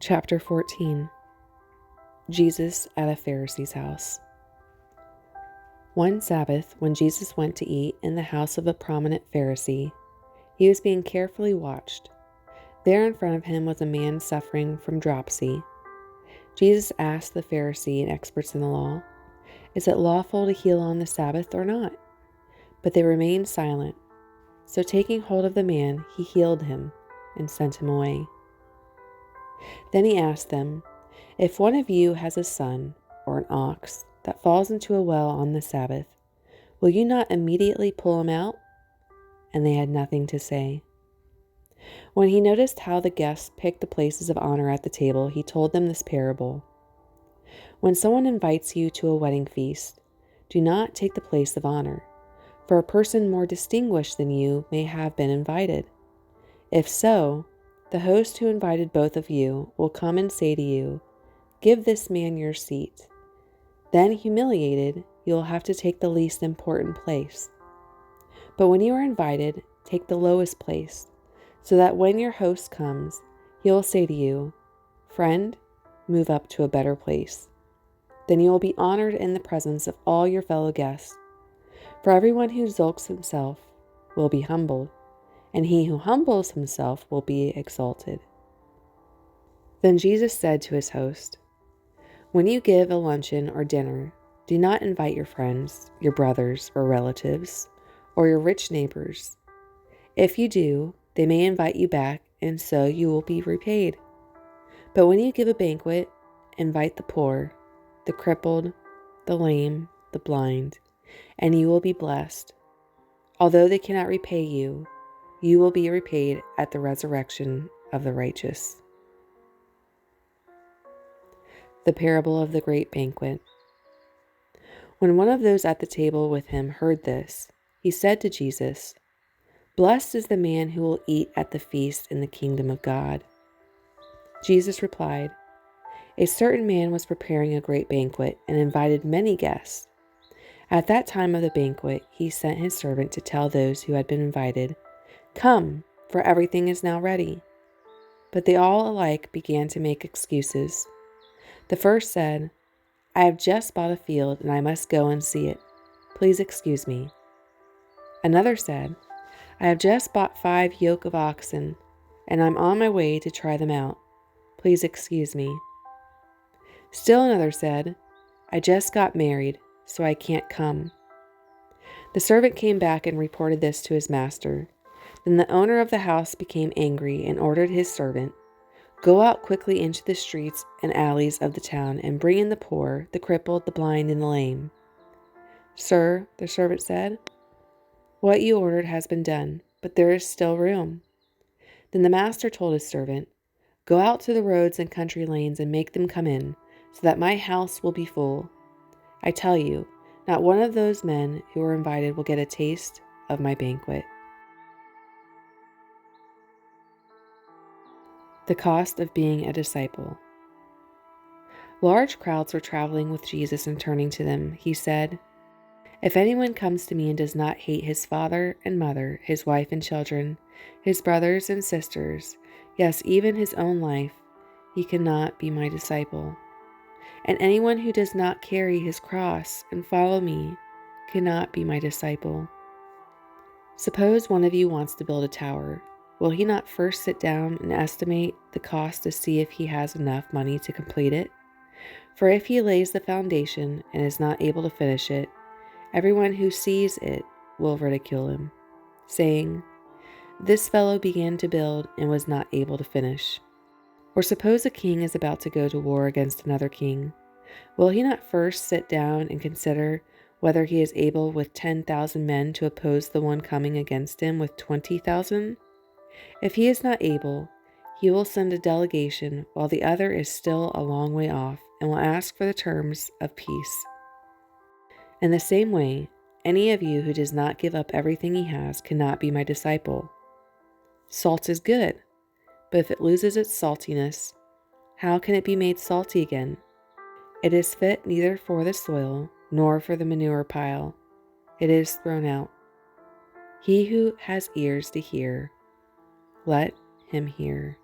Chapter 14. Jesus at a Pharisee's house. One Sabbath, when Jesus went to eat in the house of a prominent Pharisee, he was being carefully watched. There in front of him was a man suffering from dropsy. Jesus asked the Pharisee and experts in the law, "Is it lawful to heal on the Sabbath or not?" But they remained silent. So taking hold of the man, he healed him and sent him away. Then he asked them, "If one of you has a son or an ox that falls into a well on the Sabbath, will you not immediately pull him out?" And they had nothing to say. When he noticed how the guests picked the places of honor at the table, he told them this parable. When someone invites you to a wedding feast, do not take the place of honor, for a person more distinguished than you may have been invited. If so, the host who invited both of you will come and say to you, "Give this man your seat." Then, humiliated, you will have to take the least important place. But when you are invited, take the lowest place, so that when your host comes, he will say to you, "Friend, move up to a better place." Then you will be honored in the presence of all your fellow guests. For everyone who exalts himself will be humbled, and he who humbles himself will be exalted. Then Jesus said to his host, "When you give a luncheon or dinner, do not invite your friends, your brothers or relatives, or your rich neighbors. If you do, they may invite you back, and so you will be repaid. But when you give a banquet, invite the poor, the crippled, the lame, the blind, and you will be blessed. Although they cannot repay you, you will be repaid at the resurrection of the righteous." The parable of the great banquet. When one of those at the table with him heard this, he said to Jesus, "Blessed is the man who will eat at the feast in the kingdom of God." Jesus replied, "A certain man was preparing a great banquet and invited many guests. At that time of the banquet, he sent his servant to tell those who had been invited, 'Come, for everything is now ready.' But they all alike began to make excuses. The first said, 'I have just bought a field and I must go and see it. Please excuse me.' Another said, 'I have just bought 5 yoke of oxen and I'm on my way to try them out. Please excuse me.' Still another said, 'I just got married, so I can't come.' The servant came back and reported this to his master. Then the owner of the house became angry and ordered his servant, 'Go out quickly into the streets and alleys of the town and bring in the poor, the crippled, the blind, and the lame.' 'Sir,' the servant said, 'what you ordered has been done, but there is still room.' Then the master told his servant, 'Go out to the roads and country lanes and make them come in, so that my house will be full. I tell you, not one of those men who were invited will get a taste of my banquet.'" The cost of being a disciple. Large crowds were traveling with Jesus, and turning to them, he said, "If anyone comes to me and does not hate his father and mother, his wife and children, his brothers and sisters, yes, even his own life, he cannot be my disciple. And anyone who does not carry his cross and follow me cannot be my disciple. Suppose one of you wants to build a tower. Will he not first sit down and estimate the cost to see if he has enough money to complete it? For if he lays the foundation and is not able to finish it, everyone who sees it will ridicule him, saying, 'This fellow began to build and was not able to finish.' Or suppose a king is about to go to war against another king. Will he not first sit down and consider whether he is able with 10,000 men to oppose the one coming against him with 20,000? If he is not able, he will send a delegation while the other is still a long way off and will ask for the terms of peace. In the same way, any of you who does not give up everything he has cannot be my disciple. Salt is good, but if it loses its saltiness, how can it be made salty again? It is fit neither for the soil nor for the manure pile. It is thrown out. He who has ears to hear, let him hear."